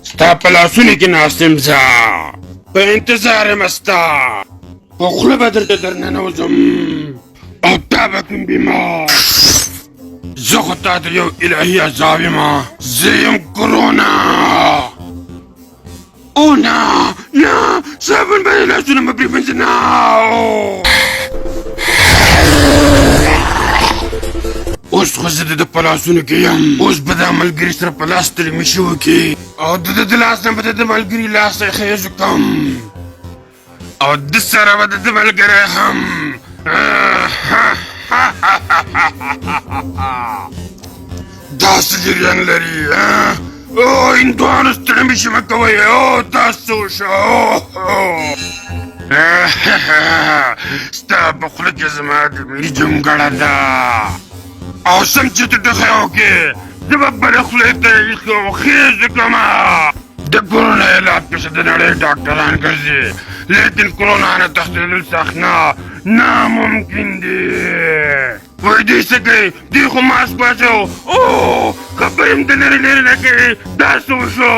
ستا په لاسونو کې ناست یم زه په انتظار یم ستا په خوله به درته درننوځم او تا به کوم بیمار زه خو تا ته یو الهي عذاب یم زه یم کرونا او نه نه صابون باندې لاسونه مه پرېمنځه نه اوس خو زه د ده په لاسونو کې یم اوس به دا ملګري سره په لاس تلمیشي وکړي او د ده د لاس نه به د ده ملګري لاس ته خیز وکړم او ده سره به د ده ملګری هم داسې جریان لري او هندوانو ستړي مشي مه کوئ او تاسو شو ستا په خوله کې زما د ملي جونګړه ده او سم چې ته ټخی وکړې زه به بلې خولې ته یې ایښې او خیز وکړمه د کرونا علاج پسې د نړۍ ډاکټران ګرځي لیکن کرونا نه تښتېدل سخت نه ناممکن دي وایي دوی څه کوي دوی خو ماسک واچو او خبرې هم د لرې لرې نه کوي دا څه وشو